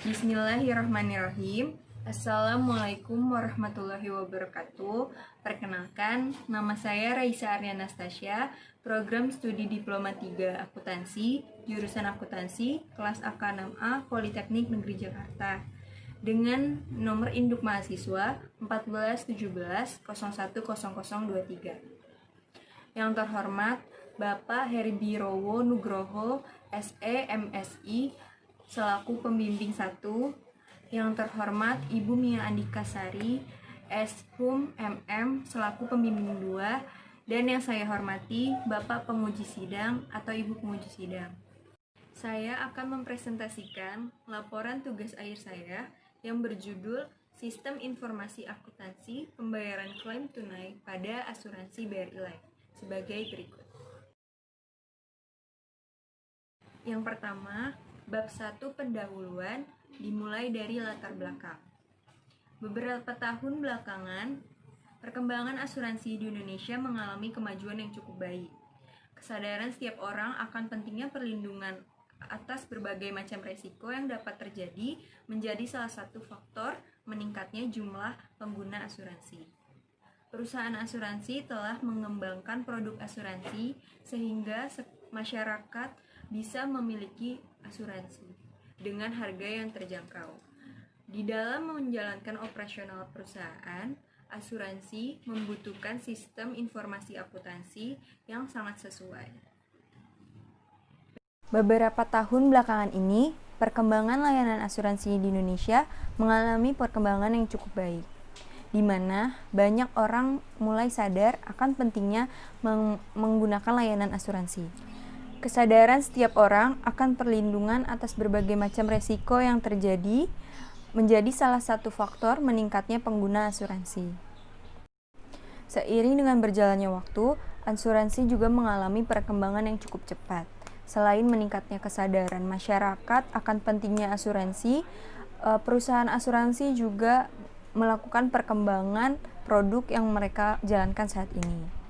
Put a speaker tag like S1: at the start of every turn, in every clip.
S1: Bismillahirrahmanirrahim. Assalamualaikum warahmatullahi wabarakatuh. Perkenalkan, nama saya Raisa Arya Anastasia, program studi Diploma 3 Akuntansi, jurusan Akuntansi, kelas AK6A, Politeknik Negeri Jakarta. Dengan nomor induk mahasiswa 1417010023. Yang terhormat, Bapak Herbirowo Nugroho, SE MSI, selaku pembimbing 1, yang terhormat Ibu Mia Andika Sari, S.Hum MM, selaku pembimbing 2, dan yang saya hormati Bapak Penguji Sidang atau Ibu Penguji Sidang. Saya akan mempresentasikan laporan tugas akhir saya yang berjudul Sistem Informasi Akuntansi Pembayaran Klaim Tunai pada Asuransi BRI Life sebagai berikut. Yang pertama, Bab 1 pendahuluan dimulai dari latar belakang. Beberapa tahun belakangan, perkembangan asuransi di Indonesia mengalami kemajuan yang cukup baik. Kesadaran setiap orang akan pentingnya perlindungan atas berbagai macam resiko yang dapat terjadi menjadi salah satu faktor meningkatnya jumlah pengguna asuransi. Perusahaan asuransi telah mengembangkan produk asuransi sehingga masyarakat bisa memiliki asuransi dengan harga yang terjangkau. Di dalam menjalankan operasional perusahaan, asuransi membutuhkan sistem informasi akuntansi yang sangat sesuai. Beberapa tahun belakangan ini, perkembangan layanan asuransi di Indonesia mengalami perkembangan yang cukup baik, di mana banyak orang mulai sadar akan pentingnya menggunakan layanan asuransi. Kesadaran setiap orang akan perlindungan atas berbagai macam resiko yang terjadi menjadi salah satu faktor meningkatnya pengguna asuransi. Seiring dengan berjalannya waktu, asuransi juga mengalami perkembangan yang cukup cepat. Selain meningkatnya kesadaran masyarakat akan pentingnya asuransi, perusahaan asuransi juga melakukan perkembangan produk yang mereka jalankan saat ini.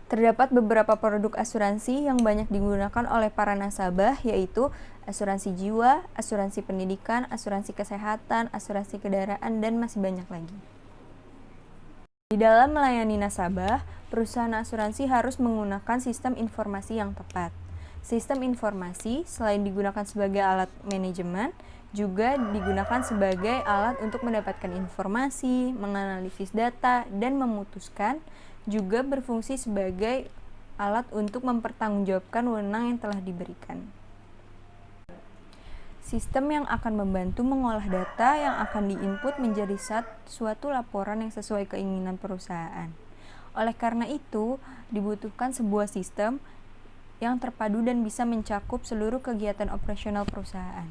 S1: Terdapat beberapa produk asuransi yang banyak digunakan oleh para nasabah, yaitu asuransi jiwa, asuransi pendidikan, asuransi kesehatan, asuransi kendaraan, dan masih banyak lagi. Di dalam melayani nasabah, perusahaan asuransi harus menggunakan sistem informasi yang tepat. Sistem informasi selain digunakan sebagai alat manajemen, juga digunakan sebagai alat untuk mendapatkan informasi, menganalisis data, dan memutuskan, juga berfungsi sebagai alat untuk mempertanggungjawabkan wewenang yang telah diberikan. Sistem yang akan membantu mengolah data yang akan diinput menjadi suatu laporan yang sesuai keinginan perusahaan. Oleh karena itu, dibutuhkan sebuah sistem yang terpadu dan bisa mencakup seluruh kegiatan operasional perusahaan,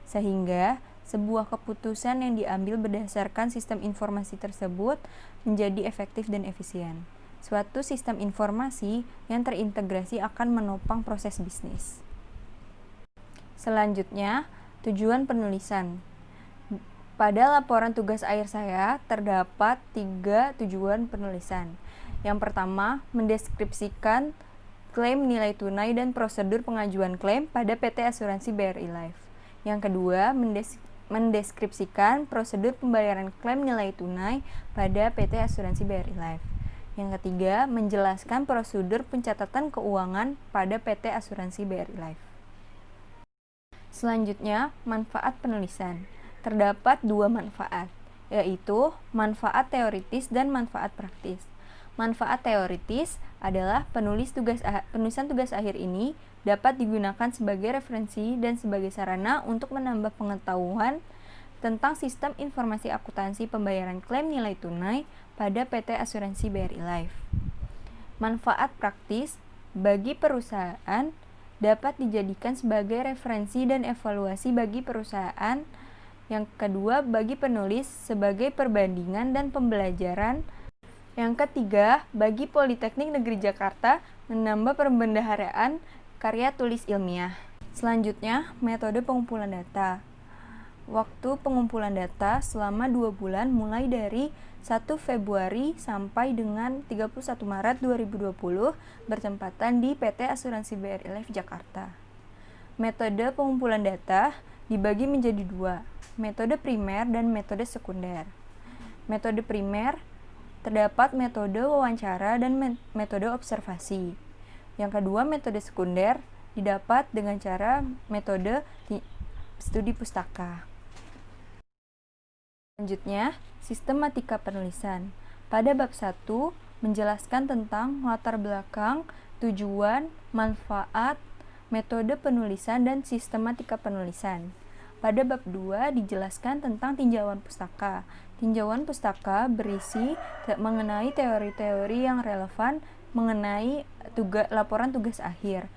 S1: sehingga sebuah keputusan yang diambil berdasarkan sistem informasi tersebut menjadi efektif dan efisien. Suatu sistem informasi yang terintegrasi akan menopang proses bisnis. Selanjutnya, tujuan penulisan. Pada laporan tugas akhir saya, terdapat 3 tujuan penulisan. Yang pertama, mendeskripsikan klaim nilai tunai dan prosedur pengajuan klaim pada PT Asuransi BRI Life. Yang kedua, mendeskripsikan prosedur pembayaran klaim nilai tunai pada PT Asuransi BRI Life. Yang ketiga, menjelaskan prosedur pencatatan keuangan pada PT Asuransi BRI Life. Selanjutnya, manfaat penulisan. Terdapat 2 manfaat, yaitu manfaat teoritis dan manfaat praktis. Manfaat teoritis adalah penulisan tugas akhir ini dapat digunakan sebagai referensi dan sebagai sarana untuk menambah pengetahuan tentang sistem informasi akuntansi pembayaran klaim nilai tunai pada PT Asuransi BRI Life. Manfaat praktis bagi perusahaan dapat dijadikan sebagai referensi dan evaluasi bagi perusahaan. Yang kedua, bagi penulis sebagai perbandingan dan pembelajaran. Yang ketiga, bagi Politeknik Negeri Jakarta menambah pembendaharaan karya tulis ilmiah. Selanjutnya, metode pengumpulan data. Waktu pengumpulan data selama 2 bulan mulai dari 1 Februari sampai dengan 31 Maret 2020 bertempatan di PT Asuransi BRI Life Jakarta. Metode pengumpulan data dibagi menjadi dua, metode primer dan metode sekunder. Metode primer terdapat metode wawancara dan metode observasi. Yang kedua, metode sekunder didapat dengan cara metode studi pustaka. Selanjutnya, sistematika penulisan. Pada bab 1 menjelaskan tentang latar belakang, tujuan, manfaat, metode penulisan, dan sistematika penulisan. Pada bab 2 dijelaskan tentang tinjauan pustaka. Tinjauan pustaka berisi mengenai teori-teori yang relevan mengenai laporan tugas akhir.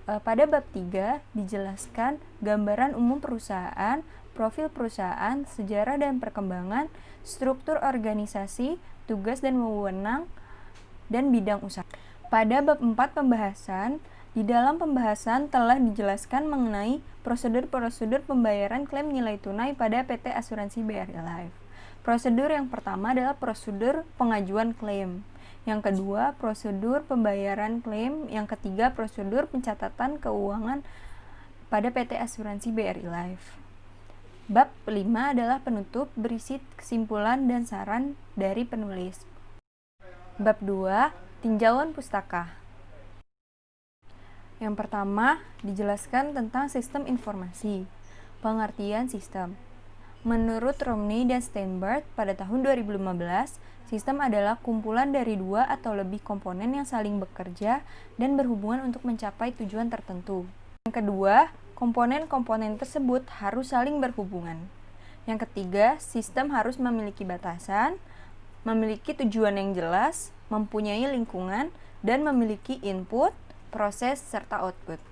S1: Pada bab 3 dijelaskan gambaran umum perusahaan, profil perusahaan, sejarah dan perkembangan, struktur organisasi, tugas dan wewenang, dan bidang usaha. Pada bab 4 pembahasan, di dalam pembahasan telah dijelaskan mengenai prosedur-prosedur pembayaran klaim nilai tunai pada PT Asuransi BRI Life. Prosedur yang pertama adalah prosedur pengajuan klaim. Yang kedua, prosedur pembayaran klaim. Yang ketiga, prosedur pencatatan keuangan pada PT Asuransi BRI Life. Bab 5 adalah penutup, berisi kesimpulan dan saran dari penulis. Bab 2, tinjauan pustaka. Yang pertama, dijelaskan tentang sistem informasi. Pengertian sistem. Menurut Romney dan Steinberg pada tahun 2015, sistem adalah kumpulan dari dua atau lebih komponen yang saling bekerja dan berhubungan untuk mencapai tujuan tertentu. Yang kedua, komponen-komponen tersebut harus saling berhubungan. Yang ketiga, sistem harus memiliki batasan, memiliki tujuan yang jelas, mempunyai lingkungan, dan memiliki input, proses, serta output.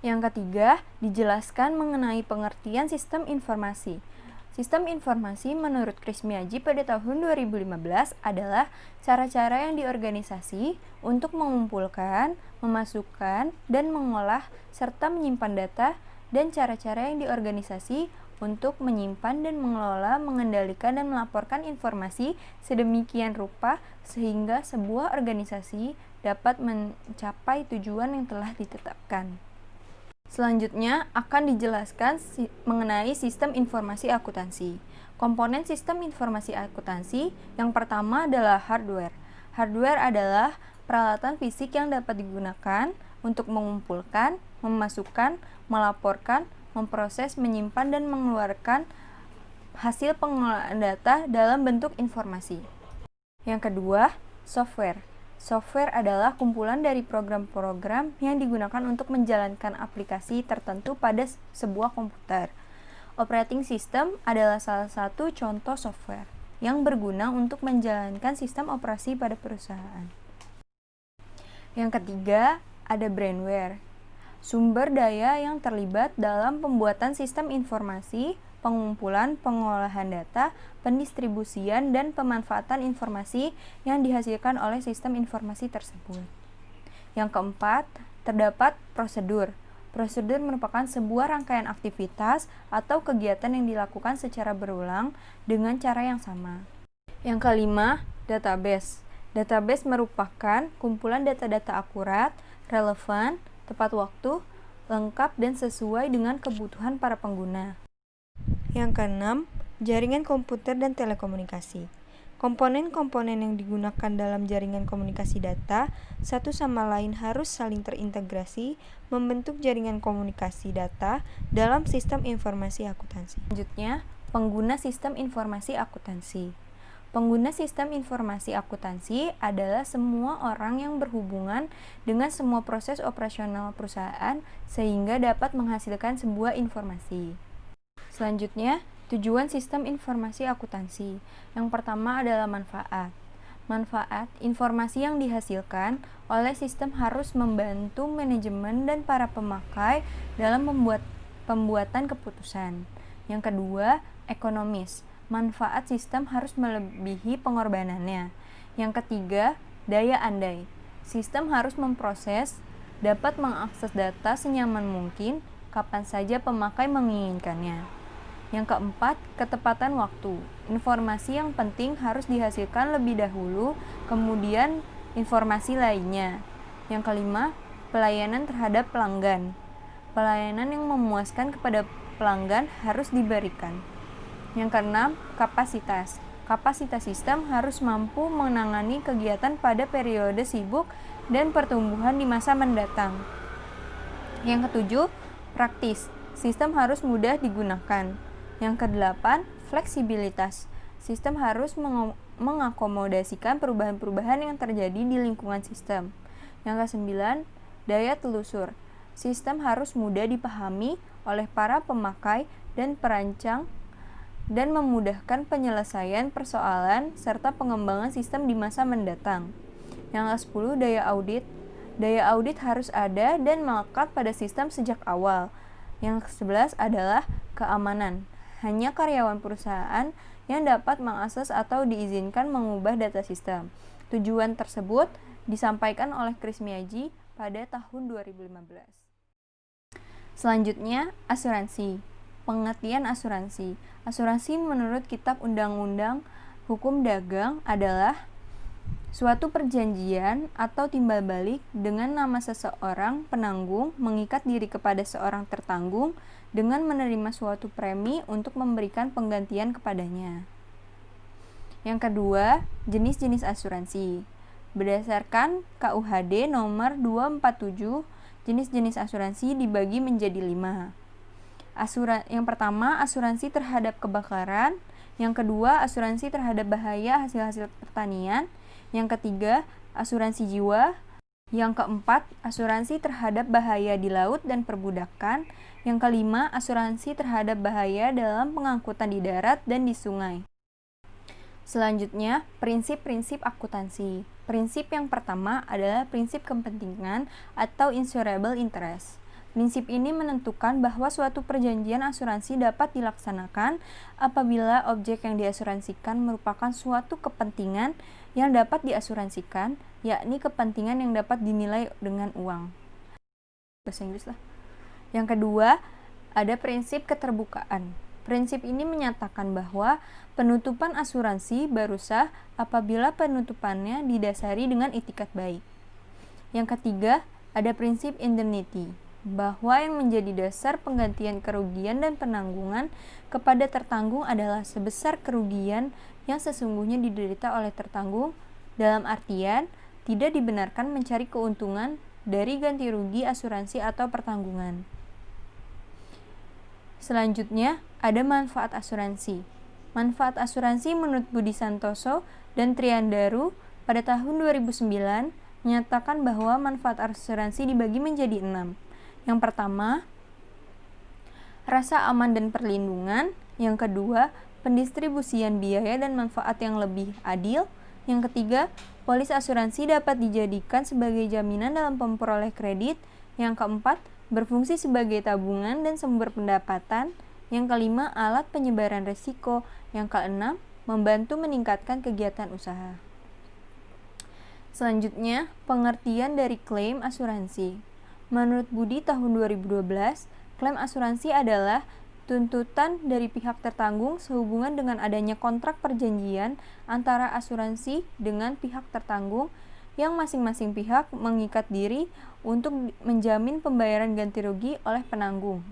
S1: Yang ketiga, dijelaskan mengenai pengertian sistem informasi. Sistem informasi menurut Chris Miyaji pada tahun 2015 adalah cara-cara yang diorganisasi untuk mengumpulkan, memasukkan, dan mengolah serta menyimpan data, dan cara-cara yang diorganisasi untuk menyimpan dan mengelola, mengendalikan, dan melaporkan informasi sedemikian rupa sehingga sebuah organisasi dapat mencapai tujuan yang telah ditetapkan. Selanjutnya akan dijelaskan mengenai sistem informasi akuntansi. Komponen sistem informasi akuntansi yang pertama adalah hardware. Hardware adalah peralatan fisik yang dapat digunakan untuk mengumpulkan, memasukkan, melaporkan, memproses, menyimpan, dan mengeluarkan hasil pengolahan data dalam bentuk informasi. Yang kedua, software. Software adalah kumpulan dari program-program yang digunakan untuk menjalankan aplikasi tertentu pada sebuah komputer. Operating system adalah salah satu contoh software yang berguna untuk menjalankan sistem operasi pada perusahaan. Yang ketiga, ada brainware. Sumber daya yang terlibat dalam pembuatan sistem informasi, pengumpulan, pengolahan data, pendistribusian, dan pemanfaatan informasi yang dihasilkan oleh sistem informasi tersebut. Yang keempat, terdapat prosedur. Prosedur merupakan sebuah rangkaian aktivitas atau kegiatan yang dilakukan secara berulang dengan cara yang sama. Yang kelima, database. Database merupakan kumpulan data-data akurat, relevan, tepat waktu, lengkap, dan sesuai dengan kebutuhan para pengguna. Yang keenam, jaringan komputer dan telekomunikasi. Komponen-komponen yang digunakan dalam jaringan komunikasi data satu sama lain harus saling terintegrasi membentuk jaringan komunikasi data dalam sistem informasi akuntansi. Selanjutnya, pengguna sistem informasi akuntansi. Pengguna sistem informasi akuntansi adalah semua orang yang berhubungan dengan semua proses operasional perusahaan sehingga dapat menghasilkan sebuah informasi. Selanjutnya, tujuan sistem informasi akuntansi. Yang pertama adalah manfaat. Manfaat, informasi yang dihasilkan oleh sistem harus membantu manajemen dan para pemakai dalam pembuatan keputusan. Yang kedua, ekonomis. Manfaat sistem harus melebihi pengorbanannya. Yang ketiga, daya andai. Sistem harus memproses, dapat mengakses data senyaman mungkin, kapan saja pemakai menginginkannya. Yang keempat, ketepatan waktu. Informasi yang penting harus dihasilkan lebih dahulu, kemudian informasi lainnya. Yang kelima, pelayanan terhadap pelanggan. Pelayanan yang memuaskan kepada pelanggan harus diberikan. Yang keenam, kapasitas. Kapasitas sistem harus mampu menangani kegiatan pada periode sibuk dan pertumbuhan di masa mendatang. Yang ketujuh, praktis. Sistem harus mudah digunakan. Yang kedelapan, fleksibilitas. Sistem harus mengakomodasikan perubahan-perubahan yang terjadi di lingkungan sistem. Yang kesembilan, daya telusur. Sistem harus mudah dipahami oleh para pemakai dan perancang dan memudahkan penyelesaian persoalan serta pengembangan sistem di masa mendatang. Yang ke-10, daya audit. Daya audit harus ada dan melekat pada sistem sejak awal. Yang ke-11 adalah keamanan. Hanya karyawan perusahaan yang dapat mengakses atau diizinkan mengubah data sistem. Tujuan tersebut disampaikan oleh Chris Miyaji pada tahun 2015. Selanjutnya, asuransi. Pengertian asuransi. Asuransi menurut Kitab Undang-Undang Hukum Dagang adalah suatu perjanjian atau timbal balik dengan nama seseorang penanggung mengikat diri kepada seorang tertanggung dengan menerima suatu premi untuk memberikan penggantian kepadanya. Yang kedua, jenis-jenis asuransi. Berdasarkan KUHD nomor 247, jenis-jenis asuransi dibagi menjadi 5. Yang pertama, asuransi terhadap kebakaran. Yang kedua, asuransi terhadap bahaya hasil-hasil pertanian. Yang ketiga, asuransi jiwa. Yang keempat, asuransi terhadap bahaya di laut dan perbudakan. Yang kelima, asuransi terhadap bahaya dalam pengangkutan di darat dan di sungai. Selanjutnya, prinsip-prinsip akuntansi. Prinsip yang pertama adalah prinsip kepentingan atau insurable interest. Prinsip ini menentukan bahwa suatu perjanjian asuransi dapat dilaksanakan apabila objek yang diasuransikan merupakan suatu kepentingan yang dapat diasuransikan, yakni kepentingan yang dapat dinilai dengan uang. Bahasa Inggris lah. Yang kedua, ada prinsip keterbukaan. Prinsip ini menyatakan bahwa penutupan asuransi baru sah apabila penutupannya didasari dengan itikat baik. Yang ketiga, ada prinsip indemnity, bahwa yang menjadi dasar penggantian kerugian dan penanggungan kepada tertanggung adalah sebesar kerugian yang sesungguhnya diderita oleh tertanggung, dalam artian tidak dibenarkan mencari keuntungan dari ganti rugi asuransi atau pertanggungan. Selanjutnya, ada manfaat asuransi. Manfaat asuransi menurut Budi Santoso dan Triandaru pada tahun 2009 menyatakan bahwa manfaat asuransi dibagi menjadi 6. Yang pertama, rasa aman dan perlindungan. Yang kedua, pendistribusian biaya dan manfaat yang lebih adil. Yang ketiga, polis asuransi dapat dijadikan sebagai jaminan dalam memperoleh kredit. Yang keempat, berfungsi sebagai tabungan dan sumber pendapatan. Yang kelima, alat penyebaran risiko. Yang keenam, membantu meningkatkan kegiatan usaha. Selanjutnya, pengertian dari klaim asuransi. Menurut Budi tahun 2012, klaim asuransi adalah tuntutan dari pihak tertanggung sehubungan dengan adanya kontrak perjanjian antara asuransi dengan pihak tertanggung yang masing-masing pihak mengikat diri untuk menjamin pembayaran ganti rugi oleh penanggung.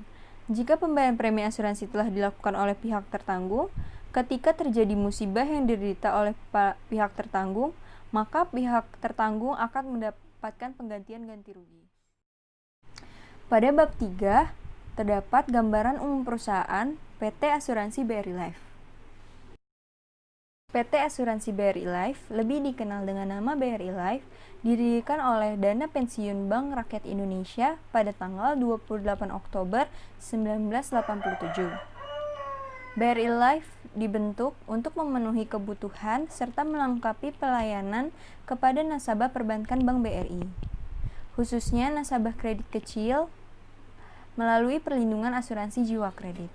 S1: Jika pembayaran premi asuransi telah dilakukan oleh pihak tertanggung, ketika terjadi musibah yang diderita oleh pihak tertanggung, maka pihak tertanggung akan mendapatkan penggantian ganti rugi. Pada bab 3, terdapat gambaran umum perusahaan PT Asuransi BRI Life. PT Asuransi BRI Life, lebih dikenal dengan nama BRI Life, didirikan oleh Dana Pensiun Bank Rakyat Indonesia pada tanggal 28 Oktober 1987. BRI Life dibentuk untuk memenuhi kebutuhan serta melengkapi pelayanan kepada nasabah perbankan Bank BRI, khususnya nasabah kredit kecil, melalui perlindungan asuransi jiwa kredit.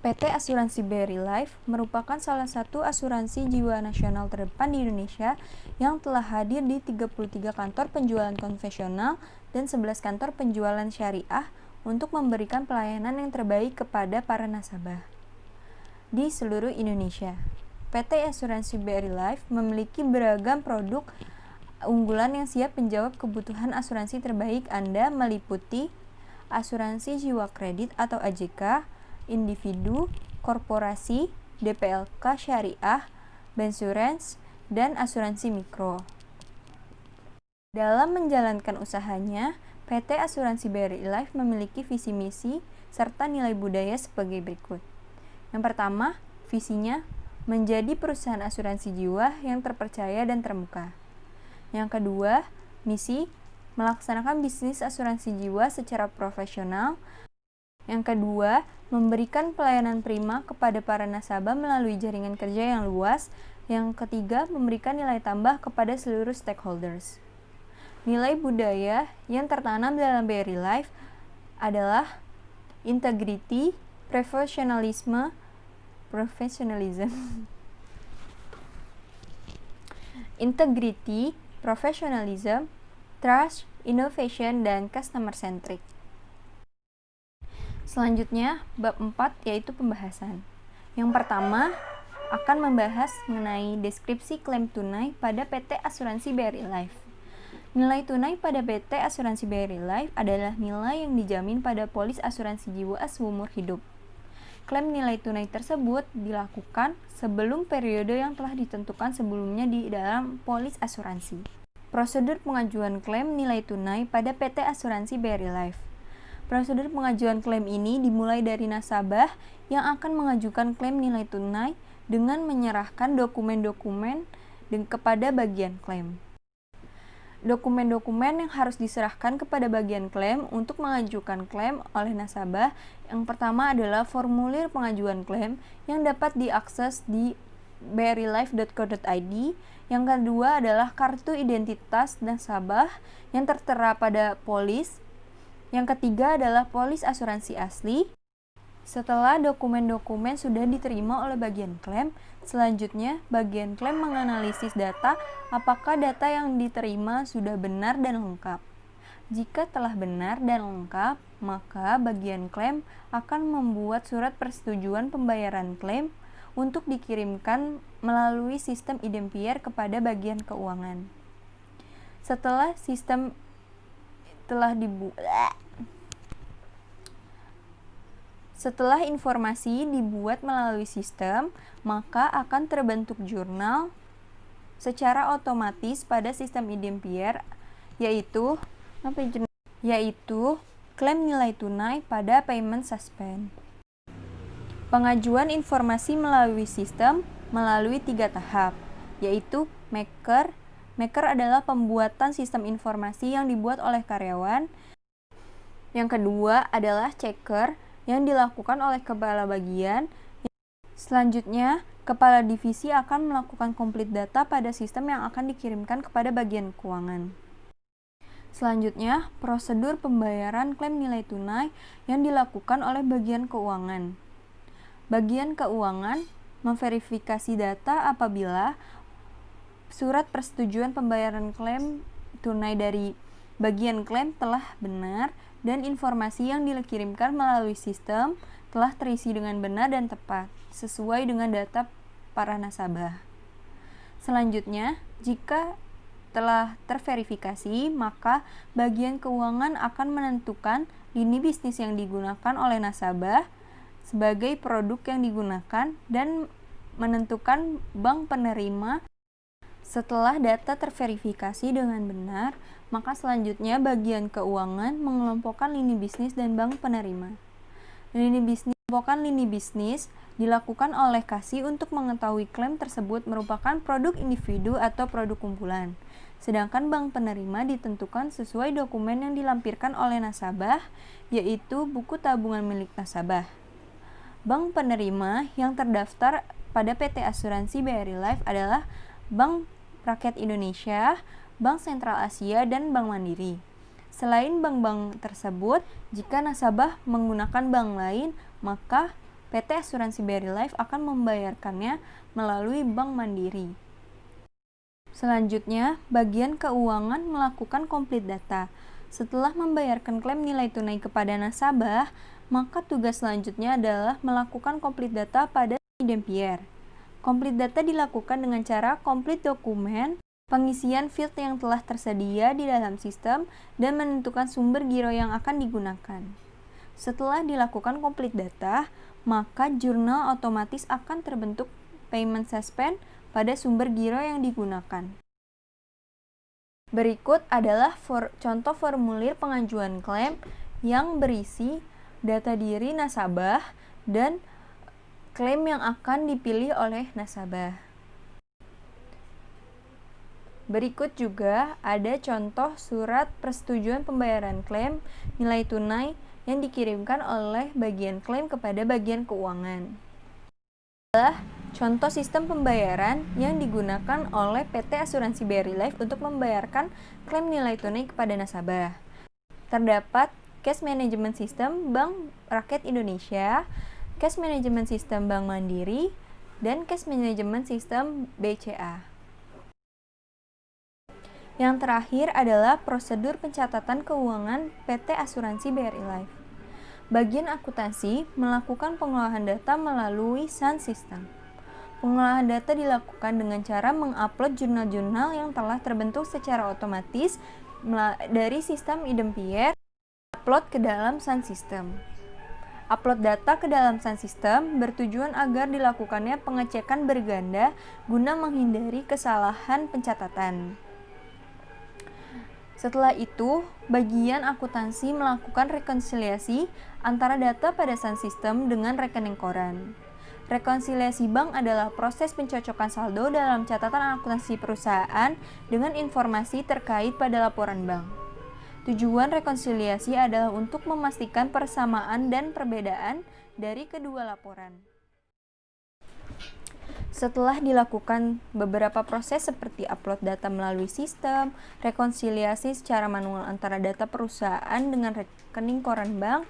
S1: PT Asuransi BRI Life merupakan salah satu asuransi jiwa nasional terdepan di Indonesia yang telah hadir di 33 kantor penjualan konvensional dan 11 kantor penjualan syariah untuk memberikan pelayanan yang terbaik kepada para nasabah. di seluruh Indonesia. PT Asuransi BRI Life memiliki beragam produk unggulan yang siap menjawab kebutuhan asuransi terbaik Anda, meliputi asuransi jiwa kredit atau AJK, individu, korporasi, DPLK syariah, bansurance, dan asuransi mikro. Dalam menjalankan usahanya, PT Asuransi BRI Life memiliki visi misi serta nilai budaya sebagai berikut. Yang pertama, visinya menjadi perusahaan asuransi jiwa yang terpercaya dan terbuka. Yang kedua, misi melaksanakan bisnis asuransi jiwa secara profesional. Yang kedua, memberikan pelayanan prima kepada para nasabah melalui jaringan kerja yang luas. Yang ketiga, memberikan nilai tambah kepada seluruh stakeholders. Nilai budaya yang tertanam dalam BRI Life adalah integrity, profesionalism, integrity, professionalism, trust, innovation, dan customer centric. Selanjutnya, bab 4 yaitu pembahasan. Yang pertama akan membahas mengenai deskripsi klaim tunai pada PT Asuransi BRI Life. Nilai tunai pada PT Asuransi BRI Life adalah nilai yang dijamin pada polis asuransi jiwa seumur hidup. Klaim nilai tunai tersebut dilakukan sebelum periode yang telah ditentukan sebelumnya di dalam polis asuransi. Prosedur pengajuan klaim nilai tunai pada PT Asuransi BRI Life. Prosedur pengajuan klaim ini dimulai dari nasabah yang akan mengajukan klaim nilai tunai dengan menyerahkan dokumen-dokumen kepada bagian klaim. Dokumen-dokumen yang harus diserahkan kepada bagian klaim untuk mengajukan klaim oleh nasabah yang pertama adalah formulir pengajuan klaim yang dapat diakses di brilife.co.id. Yang kedua adalah kartu identitas nasabah yang tertera pada polis. Yang ketiga adalah polis asuransi asli. Setelah dokumen-dokumen sudah diterima oleh bagian klaim, selanjutnya bagian klaim menganalisis data apakah data yang diterima sudah benar dan lengkap. Jika telah benar dan lengkap, maka bagian klaim akan membuat surat persetujuan pembayaran klaim untuk dikirimkan melalui sistem IDEMPIER kepada bagian keuangan. Setelah sistem Setelah informasi dibuat melalui sistem, maka akan terbentuk jurnal secara otomatis pada sistem IDEMPIER, yaitu klaim nilai tunai pada payment suspend. Pengajuan informasi melalui sistem melalui 3 tahap, yaitu maker. Maker adalah pembuatan sistem informasi yang dibuat oleh karyawan. Yang kedua adalah checker, yang dilakukan oleh kepala bagian. Selanjutnya, kepala divisi akan melakukan complete data pada sistem yang akan dikirimkan kepada bagian keuangan. Selanjutnya, prosedur pembayaran klaim nilai tunai yang dilakukan oleh bagian keuangan. Bagian keuangan memverifikasi data apabila surat persetujuan pembayaran klaim tunai dari bagian klaim telah benar dan informasi yang dikirimkan melalui sistem telah terisi dengan benar dan tepat, sesuai dengan data para nasabah. Selanjutnya, jika telah terverifikasi, maka bagian keuangan akan menentukan lini bisnis yang digunakan oleh nasabah sebagai produk yang digunakan dan menentukan bank penerima. Setelah data terverifikasi dengan benar, maka selanjutnya bagian keuangan mengelompokkan lini bisnis dan bank penerima. Pengelompokan lini bisnis dilakukan oleh Kasih untuk mengetahui klaim tersebut merupakan produk individu atau produk kumpulan. Sedangkan bank penerima ditentukan sesuai dokumen yang dilampirkan oleh nasabah, yaitu buku tabungan milik nasabah. Bank penerima yang terdaftar pada PT Asuransi BRI Life adalah Bank Rakyat Indonesia, Bank Sentral Asia, dan Bank Mandiri. Selain bank-bank tersebut, jika nasabah menggunakan bank lain, maka PT Asuransi BRI Life akan membayarkannya melalui Bank Mandiri. Selanjutnya, bagian keuangan melakukan complete data. Setelah membayarkan klaim nilai tunai kepada nasabah, maka tugas selanjutnya adalah melakukan complete data pada Dampier. Complete data dilakukan dengan cara complete dokumen, pengisian field yang telah tersedia di dalam sistem, dan menentukan sumber giro yang akan digunakan. Setelah dilakukan complete data, maka jurnal otomatis akan terbentuk payment suspend pada sumber giro yang digunakan. Berikut adalah contoh formulir pengajuan klaim yang berisi data diri nasabah dan klaim yang akan dipilih oleh nasabah. Berikut juga ada contoh surat persetujuan pembayaran klaim nilai tunai yang dikirimkan oleh bagian klaim kepada bagian keuangan. Adalah contoh sistem pembayaran yang digunakan oleh PT Asuransi BRI Life untuk membayarkan klaim nilai tunai kepada nasabah. Terdapat Cash Management System Bank Rakyat Indonesia, Cash Management System Bank Mandiri, dan Cash Management System BCA. Yang terakhir adalah prosedur pencatatan keuangan PT Asuransi BRI Life. Bagian akuntansi melakukan pengolahan data melalui SAN System. Pengolahan data dilakukan dengan cara mengupload jurnal-jurnal yang telah terbentuk secara otomatis dari sistem Dampier, upload ke dalam SAN System. Upload data ke dalam SAN System bertujuan agar dilakukannya pengecekan berganda guna menghindari kesalahan pencatatan. Setelah itu, bagian akuntansi melakukan rekonsiliasi antara data pada SAN System dengan rekening koran. Rekonsiliasi bank adalah proses pencocokan saldo dalam catatan akuntansi perusahaan dengan informasi terkait pada laporan bank. Tujuan rekonsiliasi adalah untuk memastikan persamaan dan perbedaan dari kedua laporan. Setelah dilakukan beberapa proses seperti upload data melalui sistem, rekonsiliasi secara manual antara data perusahaan dengan rekening koran bank,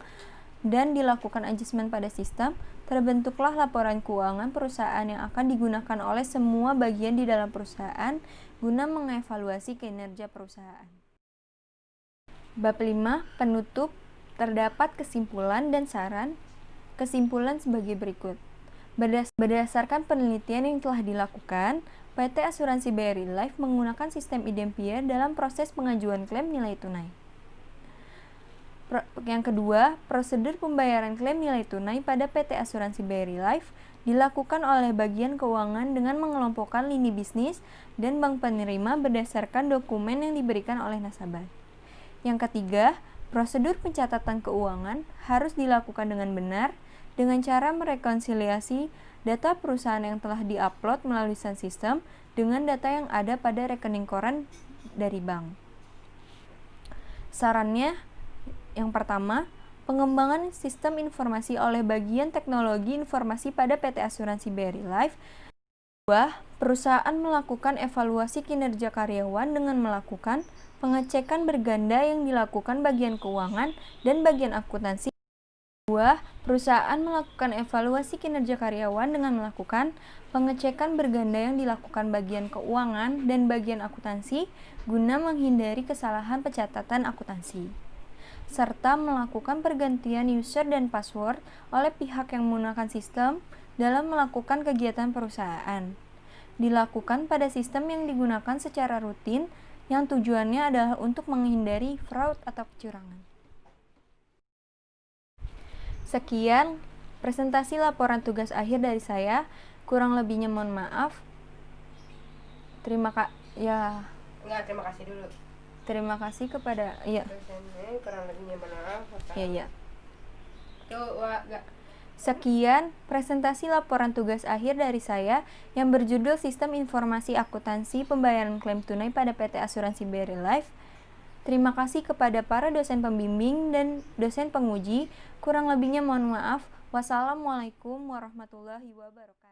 S1: dan dilakukan adjustment pada sistem, terbentuklah laporan keuangan perusahaan yang akan digunakan oleh semua bagian di dalam perusahaan guna mengevaluasi kinerja perusahaan. Bab 5. Penutup. Terdapat kesimpulan dan saran. Kesimpulan sebagai berikut. Berdasarkan penelitian yang telah dilakukan, PT Asuransi BRI Life menggunakan sistem Dampier dalam proses pengajuan klaim nilai tunai. Yang kedua, prosedur pembayaran klaim nilai tunai pada PT Asuransi BRI Life dilakukan oleh bagian keuangan dengan mengelompokkan lini bisnis dan bank penerima berdasarkan dokumen yang diberikan oleh nasabah. Yang ketiga, prosedur pencatatan keuangan harus dilakukan dengan benar dengan cara merekonsiliasi data perusahaan yang telah diupload melalui SAN System dengan data yang ada pada rekening koran dari bank. Sarannya, yang pertama, pengembangan sistem informasi oleh bagian teknologi informasi pada PT Asuransi BRI Life. Kedua, perusahaan melakukan evaluasi kinerja karyawan dengan melakukan pengecekan berganda yang dilakukan bagian keuangan dan bagian akuntansi. Kedua, perusahaan melakukan evaluasi kinerja karyawan dengan melakukan pengecekan berganda yang dilakukan bagian keuangan dan bagian akuntansi guna menghindari kesalahan pencatatan akuntansi. Serta melakukan pergantian user dan password oleh pihak yang menggunakan sistem dalam melakukan kegiatan perusahaan. Dilakukan pada sistem yang digunakan secara rutin yang tujuannya adalah untuk menghindari fraud atau kecurangan. Sekian presentasi laporan tugas akhir dari saya. Kurang lebihnya mohon maaf. Terima kasih dulu. Terima kasih kepada
S2: kurang lebihnya mohon maaf.
S1: Iya. Sekian presentasi laporan tugas akhir dari saya yang berjudul Sistem Informasi Akuntansi Pembayaran Klaim Tunai pada PT Asuransi BRI Life. Terima kasih kepada para dosen pembimbing dan dosen penguji. Kurang lebihnya mohon maaf. Wassalamualaikum warahmatullahi wabarakatuh.